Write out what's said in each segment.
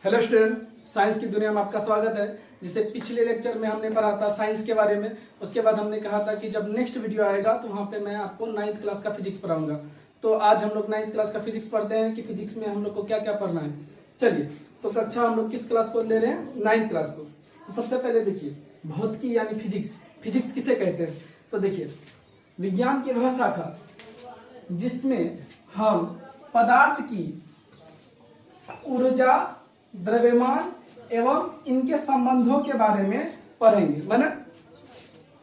Hello student, science की दुनिया में आपका स्वागत है। जिसे पिछले लेक्चर में हमने पढ़ा था साइंस के बारे में, उसके बाद हमने कहा था कि जब नेक्स्ट वीडियो आएगा तो वहाँ पे मैं आपको 9th क्लास का फिजिक्स पढ़ाऊंगा। तो आज हम लोग 9th क्लास का फिजिक्स पढ़ते हैं कि फिजिक्स में हम लोग को क्या क्या पढ़ना है। चलिए, तो कक्षा हम लोग किस क्लास को ले रहे हैं? 9th क्लास को। तो सबसे पहले देखिए, भौतिकी यानी फिजिक्स। फिजिक्स किसे कहते हैं? तो देखिए, विज्ञान की वह शाखा जिसमें हम पदार्थ की ऊर्जा, द्रव्यमान एवं इनके संबंधों के बारे में पढ़ेंगे। माने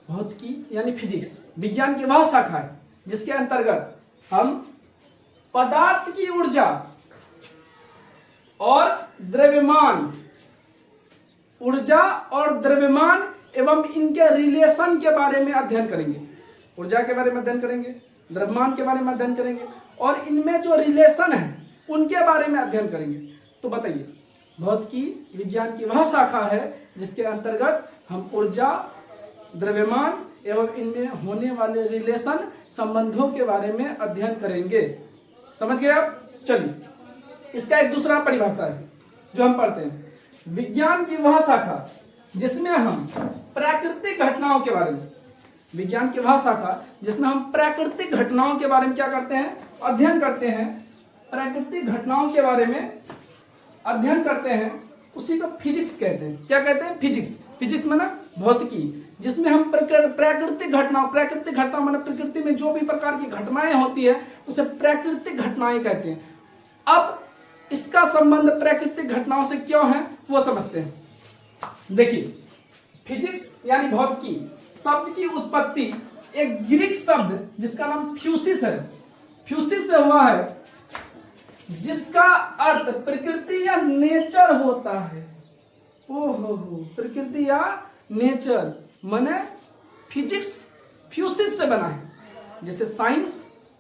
भौतिकी यानी फिजिक्स विज्ञान की वह शाखा है जिसके अंतर्गत हम पदार्थ की ऊर्जा और द्रव्यमान, ऊर्जा और द्रव्यमान एवं इनके रिलेशन के बारे में अध्ययन करेंगे। ऊर्जा के बारे में अध्ययन करेंगे, द्रव्यमान के बारे में अध्ययन करेंगे और इनमें जो रिलेशन है उनके बारे में अध्ययन करेंगे। तो बताइए, भौतिकी विज्ञान की वह शाखा है जिसके अंतर्गत हम ऊर्जा, द्रव्यमान एवं इनमें होने वाले रिलेशन, संबंधों के बारे में अध्ययन करेंगे। समझ गए आप? चलिए, इसका एक दूसरा परिभाषा है जो हम पढ़ते हैं। विज्ञान की वह शाखा जिसमें हम प्राकृतिक घटनाओं के बारे में, विज्ञान की वह शाखा जिसमें हम प्राकृतिक घटनाओं के बारे में क्या करते हैं? अध्ययन करते हैं। प्राकृतिक घटनाओं के बारे में अध्ययन करते हैं, उसी को फिजिक्स कहते हैं। क्या कहते हैं? फिजिक्स। फिजिक्स माने भौतिकी, जिसमें हम प्राकृतिक घटना माने प्रकृति में जो भी प्रकार की घटनाएं होती है उसे प्राकृतिक घटनाएं कहते हैं। अब इसका संबंध प्राकृतिक घटनाओं से क्यों है वो समझते हैं। देखिए, फिजिक्स यानी भौतिकी शब्द की उत्पत्ति एक ग्रीक शब्द जिसका नाम फ्यूसिस है, फ्यूसिस से हुआ है, जिसका अर्थ प्रकृति या नेचर होता है। ओहो, प्रकृति या नेचर माने फिजिक्स फ्यूसिस से बना है। जैसे साइंस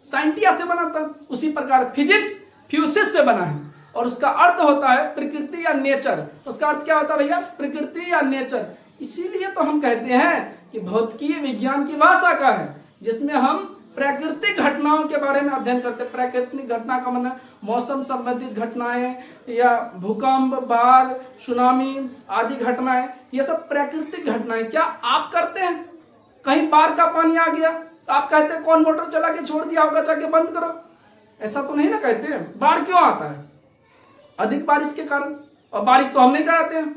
साइंटिया से बना था, उसी प्रकार फिजिक्स फ्यूसिस से बना है और उसका अर्थ होता है प्रकृति या नेचर। उसका अर्थ क्या होता है भैया? प्रकृति या नेचर। इसीलिए तो हम कहते हैं कि भौतिकी विज्ञान की वह शाखा है जिसमें हम प्राकृतिक घटनाओं के बारे में अध्ययन करते हैं। प्राकृतिक घटना का मतलब मौसम संबंधित घटनाएं या भूकंप, बाढ़, सुनामी आदि घटनाएं, ये सब प्राकृतिक घटनाएं। क्या आप करते हैं? कहीं बाढ़ का पानी आ गया तो आप कहते हैं कौन मोटर चला के छोड़ दिया होगा, जाके बंद करो? ऐसा तो नहीं ना कहते हैं। बाढ़ क्यों आता है? अधिक बारिश के कारण, और बारिश तो हम नहीं कराते हैं,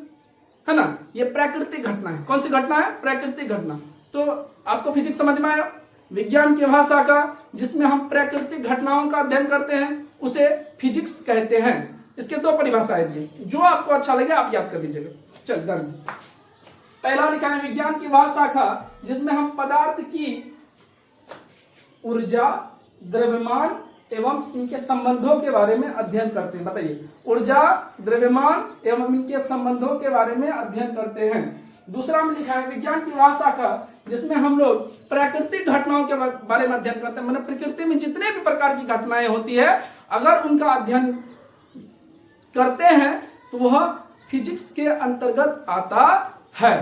है ना। ये प्राकृतिक घटना है। कौन सी घटना है? प्राकृतिक घटना। तो आपको फिजिक्स समझ में आया? विज्ञान की वह शाखा जिसमें हम प्राकृतिक घटनाओं का अध्ययन करते हैं उसे फिजिक्स कहते हैं। इसके दो परिभाषाएं दी, जो आपको अच्छा लगे आप याद कर लीजिएगा। चल दर्ज पहला लिखा है, विज्ञान की वह शाखा जिसमें हम पदार्थ की ऊर्जा, द्रव्यमान एवं इनके संबंधों के बारे में अध्ययन करते हैं। बताइए, ऊर्जा, द्रव्यमान एवं इनके संबंधों के बारे में अध्ययन करते हैं। दूसरा में लिखा है, विज्ञान की वह शाखा जिसमें हम लोग प्राकृतिक घटनाओं के बारे में अध्ययन करते हैं। मतलब प्रकृति में जितने भी प्रकार की घटनाएं होती है, अगर उनका अध्ययन करते हैं तो वह फिजिक्स के अंतर्गत आता है।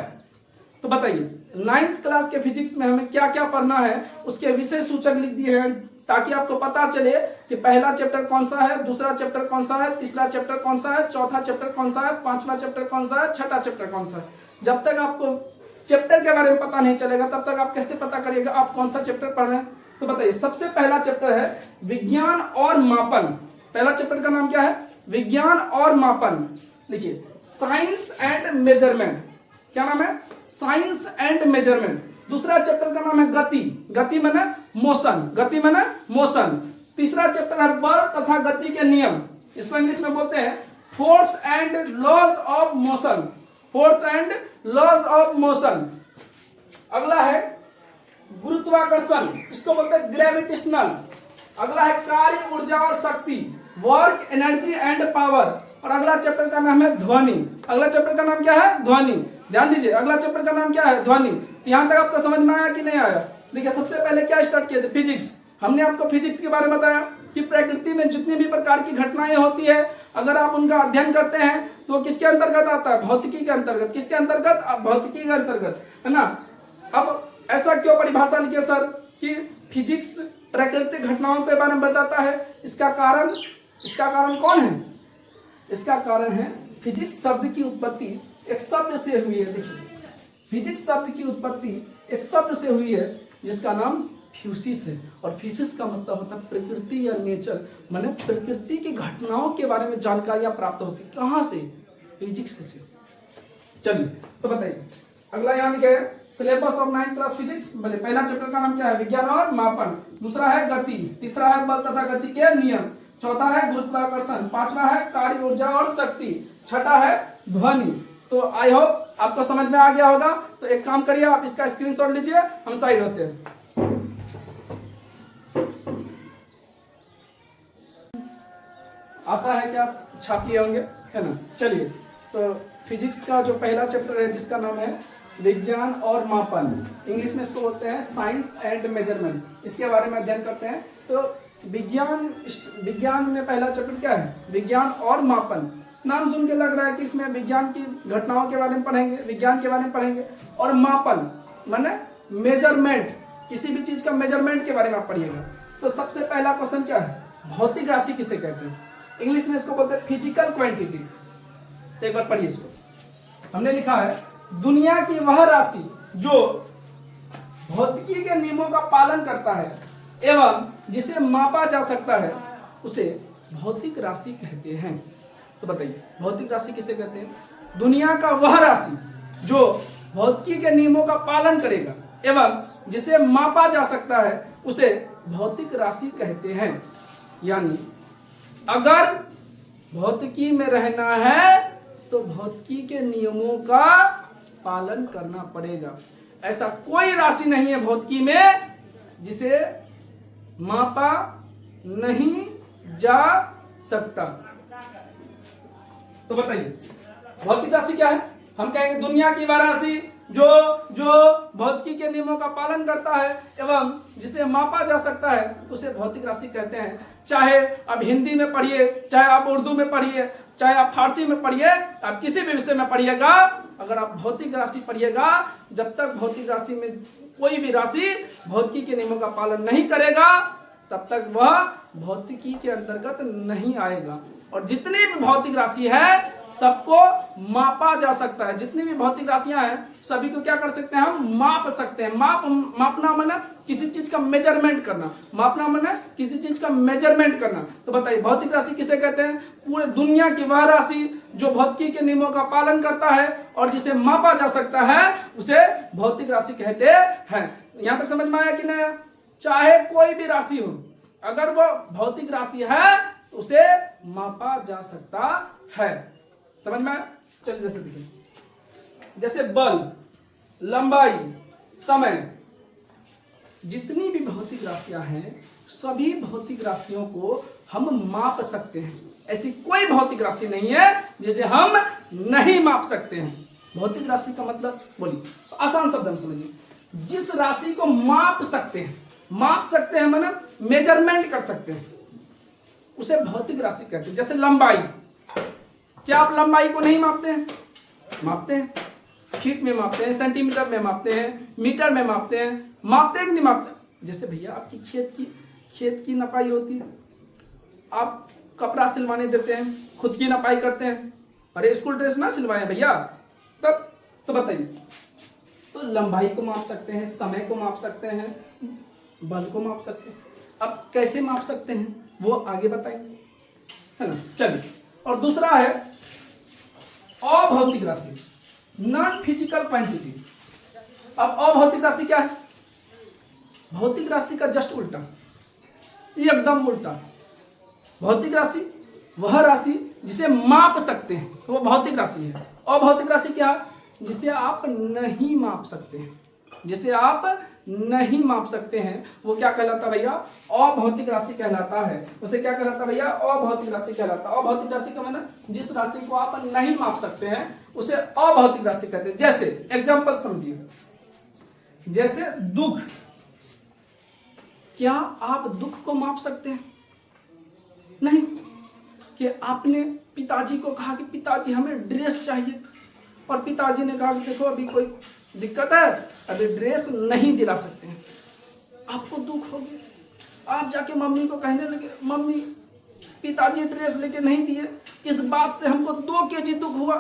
तो बताइए, 9th क्लास के फिजिक्स में हमें क्या क्या पढ़ना है उसके विषय सूचक लिख दिए हैं, ताकि आपको पता चले कि पहला चैप्टर कौन सा है, दूसरा चैप्टर कौन सा है, तीसरा चैप्टर कौन सा है, चौथा चैप्टर कौन सा है, पांचवा चैप्टर कौन सा है, छठा चैप्टर कौन सा है। जब तक आपको चैप्टर के बारे में पता नहीं चलेगा तब तक आप कैसे पता करिएगा आप कौन सा चैप्टर पढ़ रहे हैं। तो बताइए, सबसे पहला चैप्टर है विज्ञान और मापन। पहला चैप्टर का नाम क्या है? विज्ञान और मापन। लिखिए, साइंस एंड मेजरमेंट। क्या नाम है? Science and measurement. दूसरा चैप्टर का नाम है गति। गति माने मोशन, गति माने मोशन। तीसरा चैप्टर है बल तथा गति के नियम। इसको इंग्लिश में बोलते हैं force and laws of motion. Force and laws of motion. अगला है गुरुत्वाकर्षण, इसको बोलते हैं ग्रेविटेशनल। अगला है कार्य, ऊर्जा और शक्ति, वर्क, एनर्जी एंड पावर। और अगला चैप्टर का नाम है ध्वनि। अगला चैप्टर का नाम क्या है? ध्वनि। ध्यान दीजिए, अगला चैप्टर का नाम क्या है? ध्वनि। तो यहां तक आपको समझ में आया कि नहीं आया? देखिए, सबसे पहले क्या स्टार्ट किए थे? फिजिक्स। हमने आपको फिजिक्स के बारे में बताया कि प्रकृति में जितनी भी प्रकार की घटनाएं होती है, अगर आप उनका अध्ययन करते हैं तो किसके अंतर्गत आता है? भौतिकी के अंतर्गत। किसके अंतर्गत? भौतिकी के अंतर्गत, है ना। अब ऐसा क्यों परिभाषा लिखी सर कि फिजिक्स प्राकृतिक घटनाओं के बारे में बताता है? इसका कारण कौन है? इसका कारण है फिजिक्स शब्द की उत्पत्ति एक शब्द से हुई है। देखिए, फिजिक्स शब्द की उत्पत्ति एक शब्द से हुई है जिसका नाम फ्यूसिस है। और फ्यूसिस का मतलब होता है प्रकृति या नेचर, माने प्रकृति की घटनाओं के बारे में जानकारियां प्राप्त होती। कहाँ से? फिजिक्स से। चलिए तो बताइए, अगला यहाँ लिखा है syllabus of 9th class physics. बोले पहला चैप्टर का नाम क्या है? विज्ञान और मापन। दूसरा है गति। तीसरा है बल तथा गति के नियम। चौथा है गुरुत्वाकर्षण। पांचवा है कार्य, ऊर्जा और शक्ति। छठा है ध्वनि। तो आई होप आपको समझ में आ गया होगा। तो एक काम करिए, आप इसका स्क्रीनशॉट लीजिए, हम साइड होते हैं। आशा है कि आप छाप लिए होंगे, है ना। चलिए, तो फिजिक्स का जो पहला चैप्टर है जिसका नाम है विज्ञान और मापन, इंग्लिश में इसको बोलते हैं साइंस एंड मेजरमेंट, इसके बारे में अध्ययन करते हैं। तो विज्ञान में पहला चैप्टर क्या है? विज्ञान और मापन। नाम सुन के लग रहा है कि इसमें विज्ञान की घटनाओं के बारे में पढ़ेंगे, विज्ञान के बारे में पढ़ेंगे। और मापन माने मेजरमेंट, किसी भी चीज का मेजरमेंट के बारे में आप पढ़िएगा। तो सबसे पहला क्वेश्चन क्या है? भौतिक राशि किसे कहते हैं? इंग्लिश में इसको बोलते हैं फिजिकल क्वांटिटी। तो एक बार पढ़िए इसको। हमने लिखा है दुनिया की वह राशि जो भौतिकी के नियमों का पालन करता है एवं जिसे मापा जा सकता है उसे भौतिक राशि कहते हैं। तो बताइए, भौतिक राशि किसे कहते हैं? दुनिया का वह राशि जो भौतिकी के नियमों का पालन करेगा एवं जिसे मापा जा सकता है उसे भौतिक राशि कहते हैं। यानी अगर भौतिकी में रहना है तो भौतिकी के नियमों का पालन करना पड़ेगा। ऐसा कोई राशि नहीं है भौतिकी में जिसे मापा नहीं जा सकता। तो बताइए, भौतिक राशि क्या है? हम कहेंगे दुनिया की वह राशि जो भौतिकी के नियमों का पालन करता है एवं जिसे मापा जा सकता है उसे भौतिक राशि कहते हैं। चाहे आप हिंदी में पढ़िए, चाहे आप उर्दू में पढ़िए, चाहे आप फारसी में पढ़िए, आप किसी भी विषय में पढ़िएगा, अगर आप भौतिक राशि पढ़िएगा, जब तक भौतिक राशि में कोई भी राशि भौतिकी के नियमों का पालन नहीं करेगा तब तक वह भौतिकी के अंतर्गत नहीं आएगा। और जितनी भी भौतिक राशि है सबको मापा जा सकता है। जितनी भी भौतिक राशियां हैं सभी को क्या कर सकते हैं? हम माप सकते हैं। मापना माने किसी चीज का मेजरमेंट करना, मापना माने किसी चीज का मेजरमेंट करना। तो बताइए, भौतिक राशि किसे कहते हैं? पूरे दुनिया की वह राशि जो भौतिकी के नियमों का पालन करता है और जिसे मापा जा सकता है उसे भौतिक राशि कहते हैं। यहां तक समझ में आया कि नहीं? चाहे कोई भी राशि हो, अगर वो भौतिक राशि है तो उसे मापा जा सकता है। समझ में आया? चलिए जैसे देखिए, जैसे बल, लंबाई, समय, जितनी भी भौतिक राशियां हैं सभी भौतिक राशियों को हम माप सकते हैं। ऐसी कोई भौतिक राशि नहीं है जिसे हम नहीं माप सकते हैं। भौतिक राशि का मतलब बोलिए, आसान शब्द में समझिए, जिस राशि को माप सकते हैं, माप सकते हैं मतलब मेजरमेंट कर सकते हैं, उसे भौतिक राशि कहते हैं। जैसे लंबाई, क्या आप लंबाई को नहीं मापते हैं? मापते हैं, फीट में मापते हैं, सेंटीमीटर में मापते हैं, मीटर में मापते हैं, मापते हैं कि नहीं मापते? जैसे भैया आपकी खेत की नपाई होती है, आप कपड़ा सिलवाने देते हैं, खुद की नपाई करते हैं, अरे स्कूल ड्रेस ना सिलवाए भैया, तब तो बताइए, तो लंबाई को माप सकते हैं, समय को माप सकते हैं, बल को माप सकते हैं। अब कैसे माप सकते हैं वो आगे बताएंगे, है ना। चलिए, और दूसरा है अभौतिक राशि, नॉन फिजिकल क्वांटिटी। अब अभौतिक राशि क्या है? भौतिक राशि का जस्ट उल्टा, एकदम उल्टा। भौतिक राशि वह राशि जिसे माप सकते हैं, वो भौतिक राशि है। अभौतिक राशि क्या? जिसे आप नहीं माप सकते हैं, जिसे आप नहीं माप सकते हैं वो क्या कहलाता है भैया? अभौतिक राशि कहलाता है। उसे क्या कहलाता है भैया? अभौतिक राशि कहलाता है। अभौतिक राशि का मतलब जिस राशि को आप नहीं माप सकते हैं उसे अभौतिक राशि कहते हैं। जैसे एग्जांपल समझिए, जैसे दुख, क्या आप दुख को माप सकते हैं? नहीं। कि आपने पिताजी को कहा कि पिताजी हमें ड्रेस चाहिए, और पिताजी ने कहा कि देखो अभी कोई दिक्कत है, अभी ड्रेस नहीं दिला सकते हैं, आपको दुख हो गया। आप जाके मम्मी को कहने लगे, मम्मी पिताजी ड्रेस लेके नहीं दिए, इस बात से हमको 2 केजी दुख हुआ,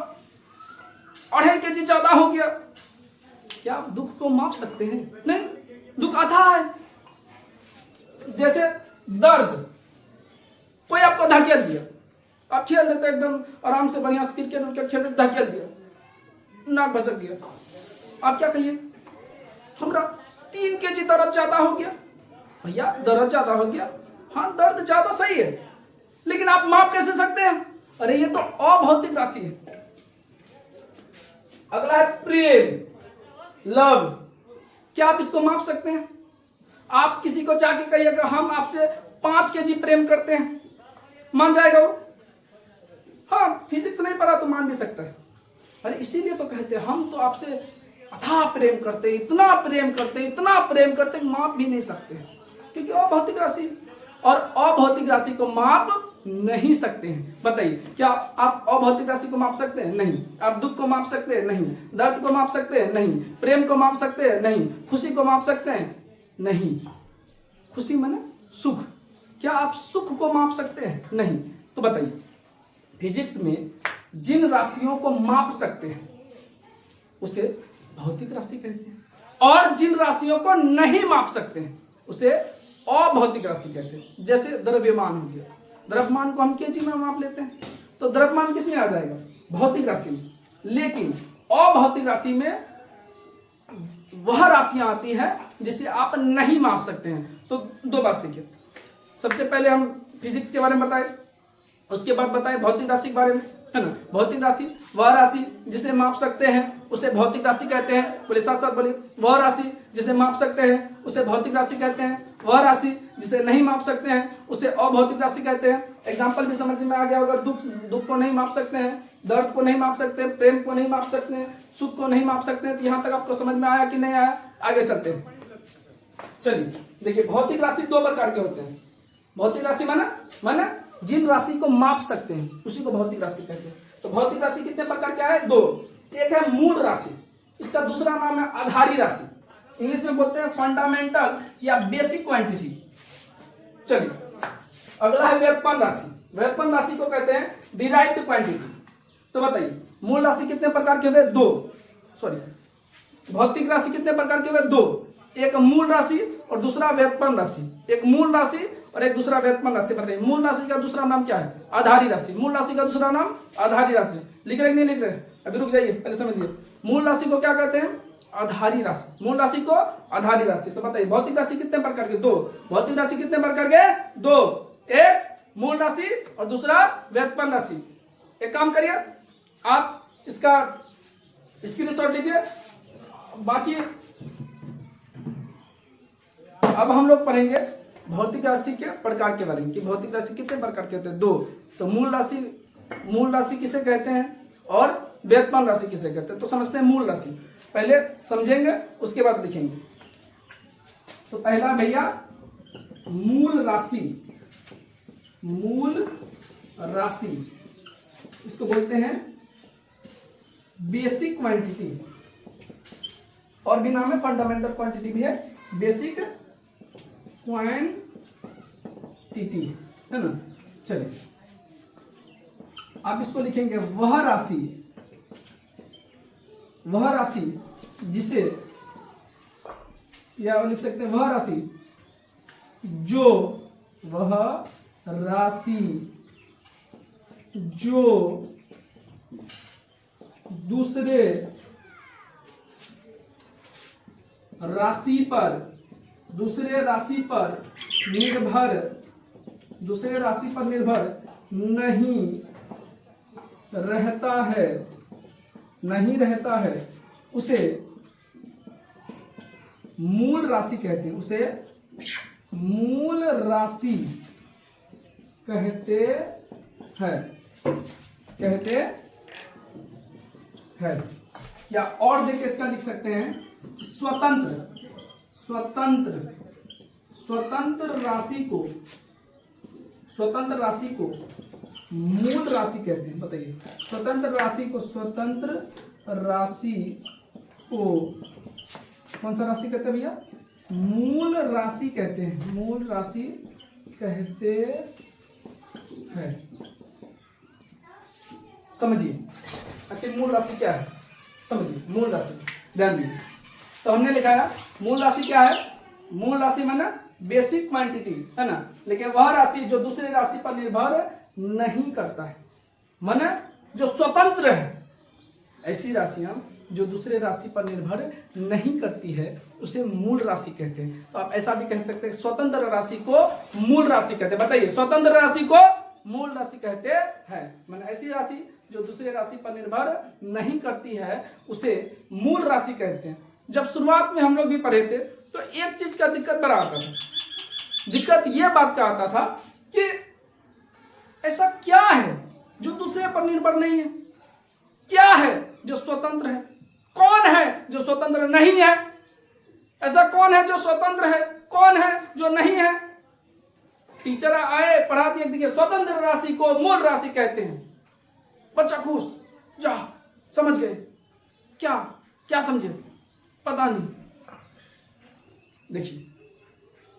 2.5 केजी ज्यादा हो गया। क्या आप दुख को माप सकते हैं? नहीं, दुख आता है। जैसे दर्द, कोई आपको धकेल दिया, आप खेल देते एकदम आराम से बढ़िया से क्रिकेट खेल देते, धकेल दिया, नाक भसक गया, आप क्या कहिए? हमरा 3 केजी दर्द ज्यादा हो गया। भैया दर्द ज्यादा हो गया, हाँ दर्द ज्यादा सही है, लेकिन आप माप कैसे सकते हैं? अरे ये तो अभौतिक राशि है। अगला है प्रेम, लव। क्या आप इसको माप सकते हैं? आप किसी को जाके कहिएगा हम आपसे 5 केजी प्रेम करते हैं, मान जाएगा वो? हाँ, फिजिक्स नहीं पढ़ा तो मान भी सकता है। अरे इसीलिए तो कहते हैं हम तो आपसे अथाह प्रेम करते, इतना प्रेम करते, इतना प्रेम करते, माप भी नहीं सकते, क्योंकि अभौतिक राशि, और अभौतिक राशि को माप नहीं सकते हैं। बताइए, क्या आप अभौतिक राशि को माप सकते हैं? नहीं। आप दुख को माप सकते हैं? नहीं। दर्द को माप सकते हैं? नहीं। प्रेम को माप सकते हैं? नहीं। खुशी को माप सकते हैं? नहीं। खुशी माने सुख, क्या आप सुख को माप सकते हैं? नहीं। तो बताइए, फिजिक्स में जिन राशियों को माप सकते हैं उसे भौतिक राशि कहते हैं, और जिन राशियों को नहीं माप सकते हैं उसे अभौतिक राशि कहते हैं। जैसे द्रव्यमान हो गया, द्रव्यमान को हम केजी में माप लेते हैं, तो द्रव्यमान किस में आ जाएगा? भौतिक राशि में। लेकिन अभौतिक राशि में वह राशियां आती है जिसे आप नहीं माप सकते हैं। तो 2 बात सीखिए, सबसे पहले हम फिजिक्स के बारे में बताए, उसके बाद बताए भौतिक राशि के बारे में, है ना। भौतिक राशि वह राशि जिसे माप सकते हैं उसे भौतिक राशि कहते हैं। बोले साथ साथ बोले, वह राशि जिसे माप सकते हैं उसे भौतिक राशि कहते हैं, वह राशि जिसे नहीं माप सकते हैं उसे अभौतिक राशि कहते हैं। एग्जाम्पल भी समझ में आ गया होगा। दुख को नहीं माप सकते हैं, दर्द को नहीं माप सकते, प्रेम को नहीं माप सकते हैं, सुख को नहीं माप सकते हैं। तो यहाँ तक आपको समझ में आया कि नहीं आया? आगे चलते हैं। चलिए देखिए, भौतिक राशि 2 प्रकार के होते हैं। भौतिक राशि माना जिन राशि को माप सकते हैं उसी को भौतिक राशि कहते हैं। तो भौतिक राशि कितने प्रकार क्या है? 2। एक है मूल राशि, इसका दूसरा नाम है आधारी राशि, इंग्लिश में बोलते हैं फंडामेंटल या बेसिक क्वांटिटी। चलिए अगला है व्युत्पन्न राशि। व्युत्पन्न राशि को कहते हैं डिराइव्ड क्वांटिटी। तो बताइए, मूल राशि कितने प्रकार के हुए? 2। भौतिक राशि कितने प्रकार के हुए? 2। एक मूल राशि और दूसरा व्युत्पन्न राशि। एक मूल राशि और एक दूसरा व्युत्पन्न राशि। बताइए, मूल राशि का दूसरा नाम क्या है? आधारी राशि। मूल राशि का दूसरा नाम आधारी राशि। लिख रहे नहीं लिख रहे? अभी रुक जाइए, पहले समझिए। मूल राशि को क्या कहते हैं? आधारी राशि। मूल राशि को आधारी राशि। तो बताइए, भौतिक राशि कितने प्रकार के? 2। भौतिक राशि कितने प्रकार के? 2। एक मूल राशि और दूसरा व्युत्पन्न राशि। एक काम करिए, आप इसका स्क्रीनशॉट लीजिए। बाकी अब हम लोग पढ़ेंगे भौतिक राशि के प्रकार के बारे में, कि भौतिक राशि कितने प्रकार के होते हैं? 2। तो मूल राशि किसे कहते हैं और व्युत्पन्न राशि किसे कहते हैं? तो समझते हैं मूल राशि, पहले समझेंगे उसके बाद लिखेंगे। तो पहला भैया मूल राशि। मूल राशि इसको बोलते हैं बेसिक क्वांटिटी, और भी नाम है फंडामेंटल क्वांटिटी भी है, बेसिक क्वांटिटी, है ना। चलिए आप इसको लिखेंगे वह राशि जिसे, या लिख सकते हैं वह राशि जो दूसरे राशि पर निर्भर नहीं रहता है उसे मूल राशि कहते हैं। उसे मूल राशि कहते हैं। या और देखिए, इसका लिख सकते हैं स्वतंत्र राशि को मूल राशि कहते हैं। बताइए, स्वतंत्र राशि को कौन सा राशि कहते हैं भैया? मूल राशि कहते हैं। मूल राशि कहते है। समझिए आखिर मूल राशि क्या है, समझिए मूल राशि, ध्यान दीजिए। तो हमने लिखा है मूल राशि क्या है, मूल राशि माने बेसिक क्वांटिटी है ना, लेकिन वह राशि जो दूसरे राशि पर निर्भर नहीं करता है, माने जो स्वतंत्र है। ऐसी राशियां जो दूसरे राशि पर निर्भर नहीं करती है उसे मूल राशि कहते हैं। तो आप ऐसा भी कह सकते हैं स्वतंत्र राशि को मूल राशि कहते हैं। बताइए, स्वतंत्र राशि को मूल राशि कहते हैं। माने ऐसी राशि जो दूसरे राशि पर निर्भर नहीं करती है उसे मूल राशि कहते हैं। जब शुरुआत में हम लोग भी पढ़े थे तो एक चीज का दिक्कत बड़ा आता था। दिक्कत यह बात का आता था कि ऐसा क्या है जो दूसरे पर निर्भर नहीं है, क्या है जो स्वतंत्र है, कौन है जो स्वतंत्र नहीं है, ऐसा कौन है जो स्वतंत्र है, कौन है जो नहीं है। टीचर आए पढ़ा दिए, देखिए स्वतंत्र राशि को मूल राशि कहते हैं। बच्चा खुश, जा समझ गए, क्या क्या समझे पता नहीं। देखिए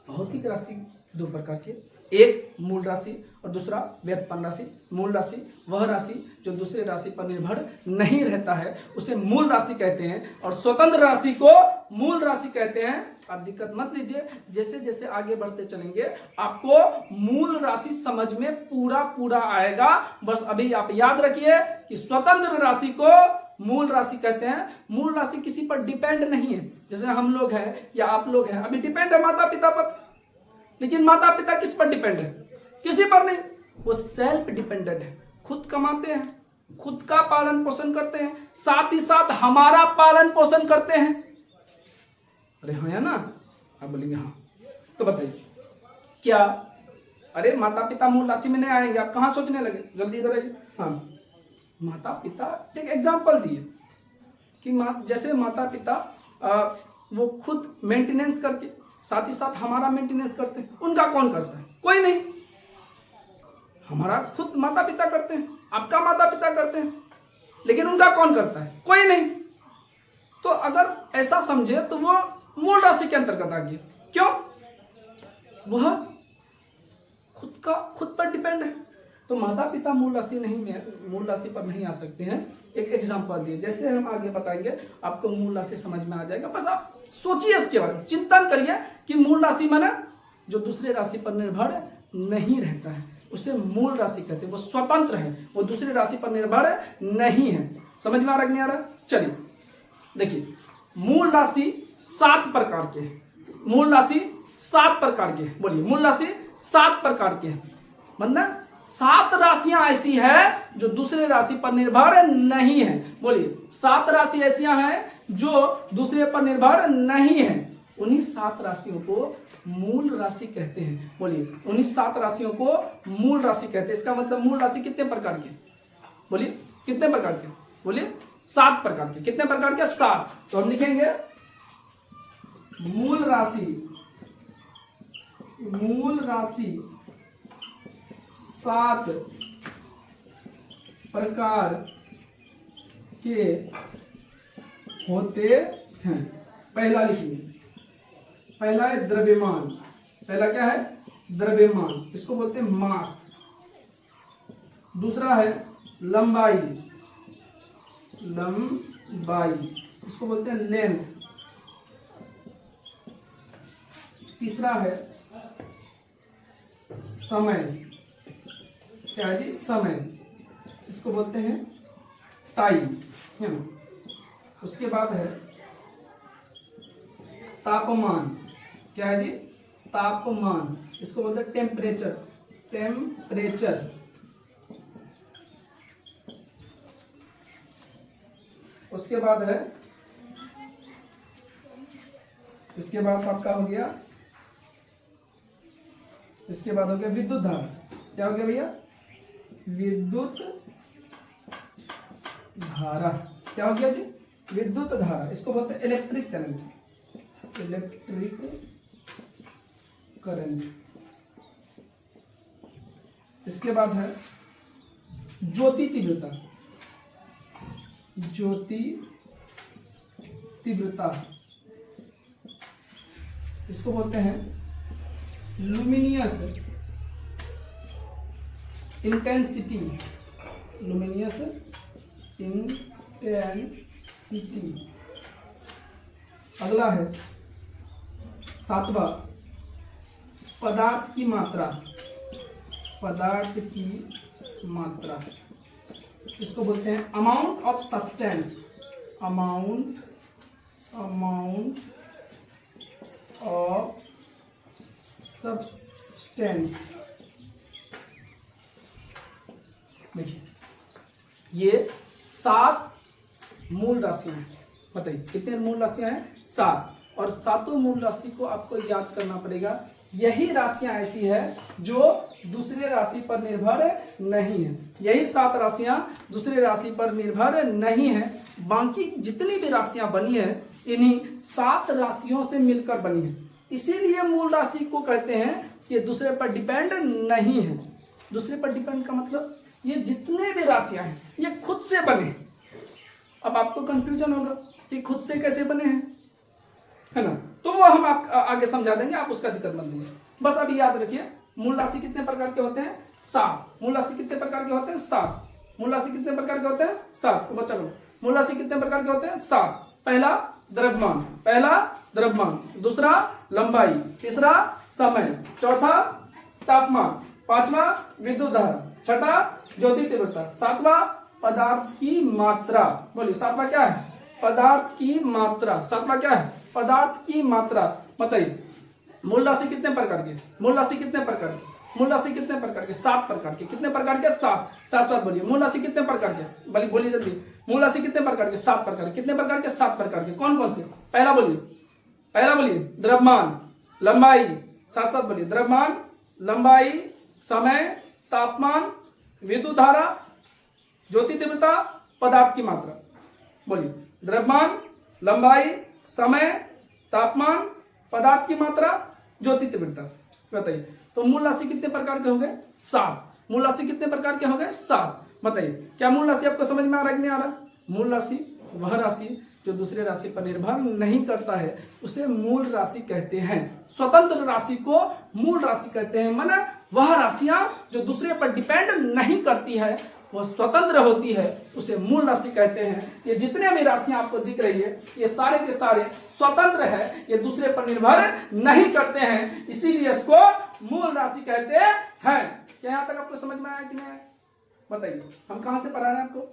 भौतिक राशि दो प्रकार के, एक मूल राशि और दूसरा व्युत्पन्न राशि। मूल राशि वह राशि जो दूसरे राशि पर निर्भर नहीं रहता है उसे मूल राशि कहते हैं, और स्वतंत्र राशि को मूल राशि कहते हैं। आप दिक्कत मत लीजिए, जैसे जैसे आगे बढ़ते चलेंगे आपको मूल राशि समझ में पूरा पूरा आएगा। बस अभी आप याद रखिए कि स्वतंत्र राशि को मूल राशि कहते हैं। मूल राशि किसी पर डिपेंड नहीं है, जैसे हम लोग हैं या आप लोग हैं, अभी डिपेंड है माता पिता पर, लेकिन माता पिता किस पर डिपेंड है, किसी पर नहीं। वो सेल्फ डिपेंडेंट है, खुद कमाते हैं, खुद का पालन पोषण करते हैं, साथ ही साथ हमारा पालन पोषण करते हैं। अरे हाँ या ना, आप बोलेंगे हाँ। तो बताइए क्या, अरे माता पिता मूल राशि में नहीं आएंगे, आप कहाँ सोचने लगे, जल्दी इधर आइए। हाँ, माता पिता एक एग्जाम्पल दिए कि जैसे माता पिता वो खुद मेंटेनेंस करके साथ ही साथ हमारा मेंटेनेंस करते हैं। उनका कौन करता है, कोई नहीं। हमारा खुद माता पिता करते हैं, आपका माता पिता करते हैं, लेकिन उनका कौन करता है, कोई नहीं। तो अगर ऐसा समझे तो वो मूल राशि के अंतर्गत आ गया। क्यों, वह खुद पर डिपेंड है। तो माता पिता मूल राशि पर नहीं आ सकते हैं। एक एग्जांपल दिए, जैसे हम आगे बताएंगे आपको मूल राशि समझ में आ जाएगा। बस आप सोचिए, इसके बारे में चिंतन करिए कि मूल राशि माने जो दूसरे राशि पर निर्भर नहीं रहता है उसे मूल राशि कहते हैं। वो स्वतंत्र है, वो दूसरे राशि पर निर्भर नहीं है। समझ में आ रहा कि नहीं आ रहा? चलिए देखिए, मूल राशि 7 प्रकार के हैं। मूल राशि 7 प्रकार के हैं। बोलिए, मूल राशि 7 प्रकार के हैं। मतलब 7 राशियां ऐसी है जो दूसरे राशि पर निर्भर नहीं है। बोलिए, 7 राशि ऐसियां हैं जो दूसरे पर निर्भर नहीं है। उन्हीं 7 राशियों को मूल राशि कहते हैं। बोलिए, उन्हीं 7 राशियों को मूल राशि कहते हैं। इसका मतलब मूल राशि कितने प्रकार के, बोलिए कितने प्रकार के, बोलिए 7 प्रकार के। कितने प्रकार के? 7। तो हम लिखेंगे मूल राशि 7 प्रकार के होते हैं। पहला लिखिए, पहला है द्रव्यमान। पहला क्या है? द्रव्यमान, इसको बोलते हैं मास। दूसरा है लंबाई, इसको बोलते हैं लेंथ। तीसरा है समय, क्या है जी? समय, इसको बोलते हैं टाइम, है ना। उसके बाद है तापमान, क्या है जी? तापमान, इसको बोलते हैं टेम्परेचर। उसके बाद है, इसके बाद आपका हो गया, इसके बाद हो गया विद्युत धारा। क्या हो गया भैया? विद्युत धारा। क्या हो गया जी? विद्युत धारा, इसको बोलते हैं इलेक्ट्रिक करंट। इसके बाद है ज्योति तीव्रता, इसको बोलते हैं लुमिनियस इंटेंसिटी, लुमिनियस इंटेंसिटी। अगला है 7वां, पदार्थ की मात्रा, पदार्थ की मात्रा, इसको बोलते हैं amount of substance, amount of substance. देखिए ये 7 मूल राशियां हैं। बताइए कितने मूल राशियां हैं? 7। और 7 मूल राशि को आपको याद करना पड़ेगा। यही राशियां ऐसी है जो दूसरे राशि पर निर्भर नहीं है। यही 7 राशियां दूसरे राशि पर निर्भर नहीं है। बाकी जितनी भी राशियां बनी है इन्हीं 7 राशियों से मिलकर बनी है। इसीलिए मूल राशि को कहते हैं कि दूसरे पर डिपेंड नहीं है। दूसरे पर डिपेंड का मतलब ये जितने भी राशियां हैं ये खुद से बने। अब आपको कंफ्यूजन होगा कि खुद से कैसे बने हैं, है ना? तो वो हम आप आगे समझा देंगे, आप उसका दिक्कत मत लीजिए। बस अभी याद रखिए मूल राशि कितने प्रकार के होते हैं? 7। मूल राशि कितने प्रकार के होते हैं? 7। मूल राशि कितने प्रकार के होते हैं? 7। तो बच्चा बोलो मूल राशि कितने प्रकार के होते हैं? 7। पहला द्रव्यमान, दूसरा लंबाई, तीसरा समय, चौथा तापमान, 5वां विद्युत धारा, 6वां ज्योति तीव्रता, 7वां पदार्थ की मात्रा। बोलिए 7वां क्या है? पदार्थ की मात्रा। 7वां क्या है? पदार्थ की मात्रा। बताइए मूल राशि कितने प्रकार के? मूल राशि कितने प्रकार के? मूल राशि कितने प्रकार के? 7 प्रकार के। कितने प्रकार के? 7। 7 बोलिए। मूल राशि कितने प्रकार के? बोलिए जल्दी। मूल राशि कितने प्रकार के? 7 प्रकार के। कितने प्रकार के? 7 प्रकार के। कौन कौन से? पहला बोलिए द्रव्यमान, लंबाई। 7 बोलिए द्रव्यमान, लंबाई, समय, तापमान, विद्युत धारा, ज्योति तीव्रता, पदार्थ की मात्रा। बोलिए द्रव्यमान, लंबाई, समय, तापमान, पदार्थ की मात्रा, ज्योति तीव्रता। बताइए तो मूल राशि कितने प्रकार के हो गए? 7। मूल राशि कितने प्रकार के हो गए? 7। बताइए क्या मूल राशि आपको समझ में आ रहा है कि नहीं आ रहा? मूल राशि वह राशि जो दूसरे राशि पर निर्भर नहीं करता है उसे मूल राशि कहते हैं। स्वतंत्र राशि को मूल राशि कहते हैं। माने वह राशियां जो दूसरे पर डिपेंड नहीं करती है, वह स्वतंत्र होती है, उसे मूल राशि कहते हैं। ये जितने भी राशियां आपको दिख रही है ये सारे के सारे स्वतंत्र है, ये दूसरे पर निर्भर नहीं करते हैं, इसीलिए इसको मूल राशि कहते हैं। क्या यहाँ तक आपको समझ में आया कि नहीं? बताइए हम कहां से पढ़ा रहे हैं आपको?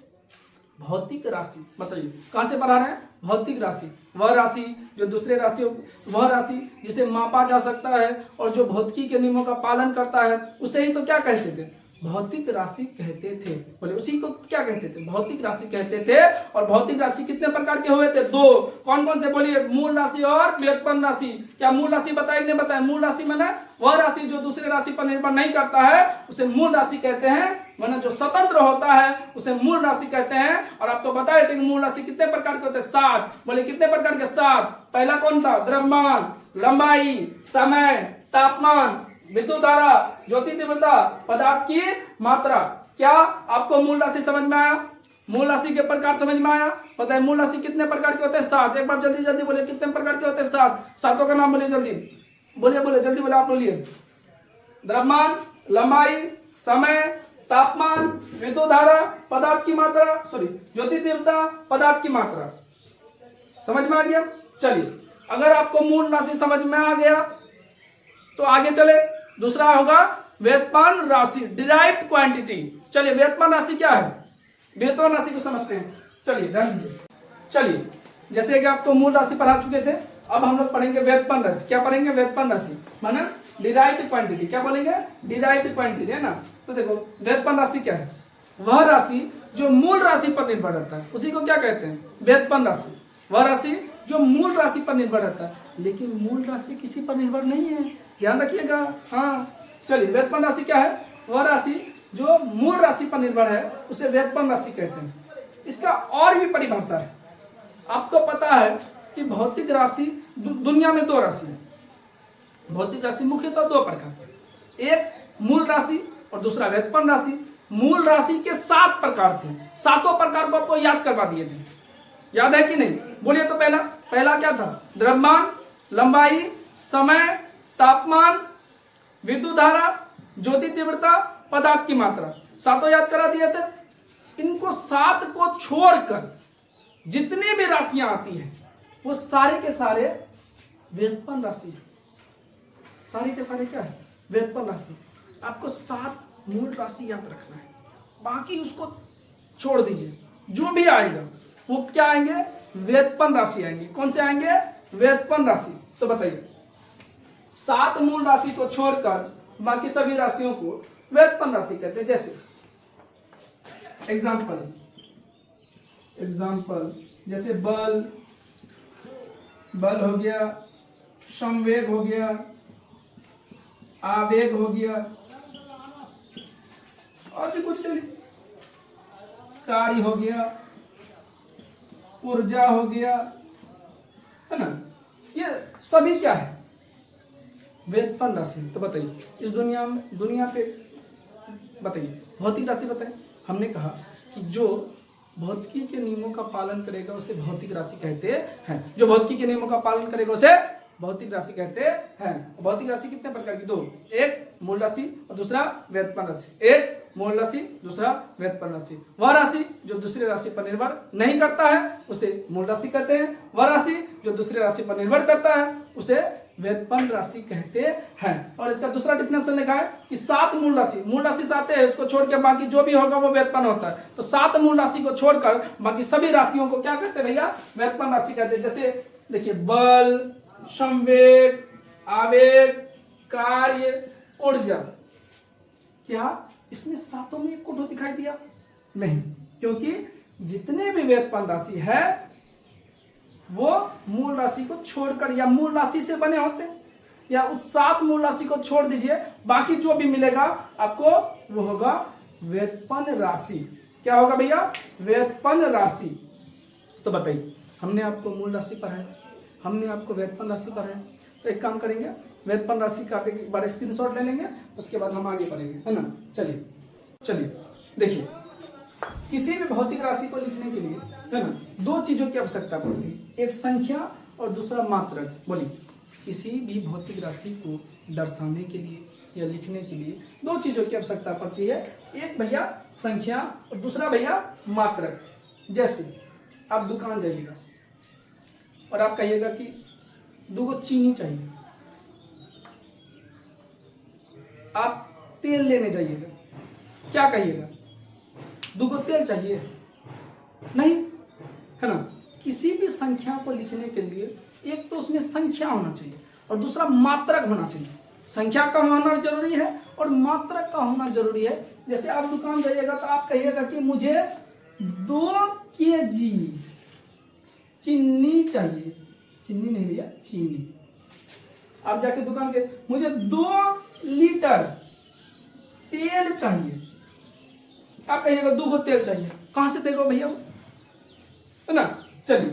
भौतिक राशि। बताइए कहां से पढ़ा रहे हैं? भौतिक राशि। वह राशि जो दूसरे राशियों, वह राशि जिसे मापा जा सकता है और जो भौतिकी के नियमों का पालन करता है उसे ही तो क्या कहते थे? भौतिक राशि कहते थे। बोले उसी को क्या कहते थे? भौतिक राशि कहते थे। और भौतिक राशि कितने प्रकार के हुए थे? 2। कौन कौन से? बोलिए मूल राशि और व्युत्पन्न राशि। क्या मूल राशि बताई नहीं बताया? मूल राशि माने वह राशि जो दूसरे राशि पर निर्भर नहीं करता है उसे मूल राशि कहते हैं। माने जो स्वतंत्र होता है उसे मूल राशि कहते हैं। और आपको बताए थे कि मूल राशि कितने प्रकार के होते हैं? 7। बोले कितने प्रकार के? 7। पहला कौन था? द्रव्यमान, लंबाई, समय, तापमान, विद्युत धारा, ज्योति तीव्रता, पदार्थ की मात्रा। क्या आपको मूल राशि समझ में आया? मूल राशि के प्रकार समझ में आया? पता है मूल राशि कितने प्रकार के होते हैं? 7। एक बार जल्दी जल्दी बोले कितने प्रकार के होते हैं? 7। 7 का नाम बोलिए जल्दी। बोलिए जल्दी बोले आप बोलिए। द्रव्यमान, लंबाई, समय, तापमान, विद्युत धारा, पदार्थ की मात्रा, ज्योति तीव्रता, पदार्थ की मात्रा। समझ में आ गया? चलिए अगर आपको मूल राशि समझ में आ गया तो आगे चले। दूसरा होगा व्युत्पन्न राशि, डिराइव्ड क्वांटिटी। चलिए व्युत्पन्न राशि क्या है? व्युत्पन्न राशि को समझते हैं। चलिए ध्यान दीजिए। चलिए जैसे कि आपको मूल राशि पढ़ा चुके थे, अब हम लोग पढ़ेंगे व्युत्पन्न राशि। क्या पढ़ेंगे? व्युत्पन्न राशि माने डिराइव्ड क्वांटिटी। क्या बोलेंगे? डिराइव्ड क्वांटिटी, है ना? तो देखो व्युत्पन्न राशि क्या है? वह राशि जो मूल राशि पर निर्भर रहता है उसी को क्या कहते हैं? व्युत्पन्न राशि। वह राशि जो मूल राशि पर निर्भर रहता है, लेकिन मूल राशि किसी पर निर्भर नहीं है, ध्यान रखिएगा। हाँ चलिए व्युत्पन्न राशि क्या है? वह राशि जो मूल राशि पर निर्भर है उसे व्युत्पन्न राशि कहते हैं। इसका और भी परिभाषा है। आपको पता है कि भौतिक राशि दुनिया में 2 राशि है। भौतिक राशि मुख्यतः 2 प्रकार की, एक मूल राशि और दूसरा व्युत्पन्न राशि। मूल राशि के 7 प्रकार थे। 7 प्रकार को आपको याद करवा दिए थे, याद है कि नहीं? बोलिए तो पहला क्या था? द्रव्यमान, लंबाई, समय, तापमान, विद्युत धारा, ज्योति तीव्रता, पदार्थ की मात्रा, सातों याद करा दिए थे। इनको 7 को छोड़कर जितनी भी राशियां आती हैं वो सारे के सारे व्युत्पन्न राशि है। सारे के सारे क्या है? व्युत्पन्न राशि। आपको 7 मूल राशि याद रखना है, बाकी उसको छोड़ दीजिए। जो भी आएगा वो क्या आएंगे? व्युत्पन्न राशि आएंगे। कौन से आएंगे? व्युत्पन्न राशि। तो बताइए, 7 मूल राशि को छोड़कर बाकी सभी राशियों को व्युत्पन्न राशि कहते हैं। जैसे एग्जाम्पल जैसे बल हो गया, संवेग हो गया, आवेग हो गया, और भी कुछ ले लीजिए, कार्य हो गया, ऊर्जा हो गया, है ना। ये सभी क्या है? व्युत्पन्न राशि। तो बताइए, इस दुनिया पे बताइए, भौतिक राशि बताइए। हमने कहा कि जो भौतिकी के नियमों का पालन करेगा उसे भौतिक राशि कहते हैं। जो भौतिकी के नियमों का पालन करेगा उसे भौतिक राशि कहते हैं। भौतिक राशि कितने प्रकार की? 2, एक मूल राशि और दूसरा व्युत्पन्न राशि। एक मूल राशि, दूसरा व्युत्पन्न राशि। वह राशि जो दूसरी राशि पर निर्भर नहीं करता है उसे मूल राशि कहते हैं। वह राशि जो दूसरी राशि पर निर्भर करता है उसे व्युत्पन्न राशि कहते हैं। और इसका दूसरा डिफिनेशन लिखा है कि 7 मूल राशि 7 है, उसको छोड़ के बाकी जो भी होगा वो व्युत्पन्न होता है। तो 7 मूल राशि को छोड़कर बाकी सभी राशियों को क्या कहते हैं भैया? व्युत्पन्न राशि कहते हैं। जैसे देखिए, बल, संवेग, आवेग, कार्य, ऊर्जा, क्या इसमें 7 में एक को दिखाई दिया? नहीं, क्योंकि जितने भी व्युत्पन्न राशि है वो मूल राशि को छोड़कर या मूल राशि से बने होते हैं, या उस 7 मूल राशि को छोड़ दीजिए, बाकी जो भी मिलेगा आपको वो होगा व्युत्पन्न राशि। क्या होगा भैया? व्युत्पन्न राशि। तो बताइए, हमने आपको मूल राशि पढ़ाया, हमने आपको व्युत्पन्न राशि पढ़ाया, तो एक काम करेंगे, व्युत्पन्न राशि का एक बार स्क्रीनशॉट ले लेंगे, उसके बाद हम आगे पढ़ेंगे, है ना। चलिए देखिए, किसी भी भौतिक राशि को लिखने के लिए, है ना, 2 चीजों की आवश्यकता पड़ती है, एक संख्या और दूसरा मात्रक। बोलिए, किसी भी भौतिक राशि को दर्शाने के लिए या लिखने के लिए 2 चीजों की आवश्यकता पड़ती है, एक भैया संख्या और दूसरा भैया मात्रक। जैसे आप दुकान जाइएगा और आप कहिएगा कि 2 चीनी चाहिए, आप तेल लेने जाइएगा, क्या कहिएगा? 2 तेल चाहिए? नहीं, है ना। किसी भी संख्या को लिखने के लिए एक तो उसमें संख्या होना चाहिए और दूसरा मात्रक होना चाहिए। संख्या का होना जरूरी है और मात्रक का होना जरूरी है। जैसे आप दुकान जाइएगा तो आप कहिएगा कि मुझे 2 kg चीनी चाहिए। चीनी नहीं भैया, चीनी। आप जाके दुकान के, मुझे 2 लीटर तेल चाहिए, आप कहिएगा 2 तेल चाहिए। कहां से देगा भैया? है ना। चलिए,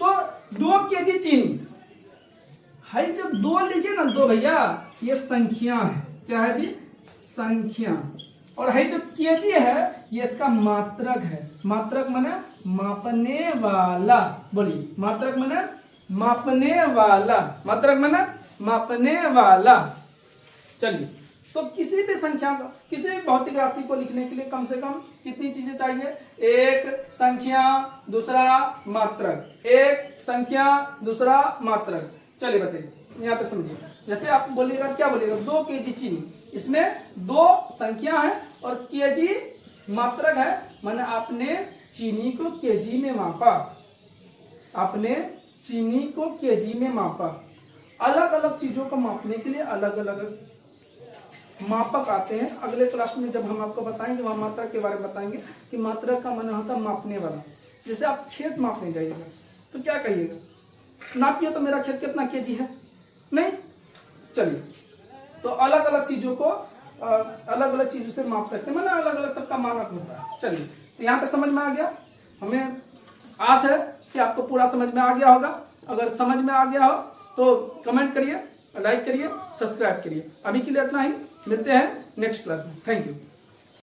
तो 2 kg चीनी है, जो 2 लिखे ना, 2 भैया ये संख्या है। क्या है जी? संख्या। और है जो केजी है ये इसका मात्रक है। मात्रक माने मापने वाला। बोलिए, मात्रक माने मापने वाला। मात्रक माने मापने वाला। चलिए, तो किसी भी संख्या का, किसी भी भौतिक राशि को लिखने के लिए कम से कम कितनी चीजें चाहिए? एक संख्या, दूसरा मात्रक। एक संख्या, दूसरा मात्रक। चलिए बताइए, यहां तक समझिए। जैसे आप बोलिएगा, क्या बोलिएगा? 2 kg चीनी, इसमें 2 संख्या है और केजी मात्रक है, माने आपने चीनी को केजी में मापा। आपने चीनी को केजी में मापा। अलग अलग चीजों को मापने के लिए अलग अलग मापक आते हैं। अगले क्लास में जब हम आपको बताएंगे, वहां मात्रा के बारे में बताएंगे कि मात्रा का माने होता है मापने वाला। जैसे आप खेत मापने जाइएगा तो क्या कहिएगा? नापिए तो मेरा खेत कितना केजी है? नहीं। चलिए, तो अलग अलग चीजों को अलग अलग चीजों से माप सकते हैं, माने अलग अलग सबका मानक होता है। चलिए, तो यहाँ तक समझ में आ गया। हमें आस है कि आपको पूरा समझ में आ गया होगा। अगर समझ में आ गया हो तो कमेंट करिए, लाइक करिए, सब्सक्राइब करिए। अभी के लिए इतना ही, मिलते हैं नेक्स्ट क्लास में। Thank you.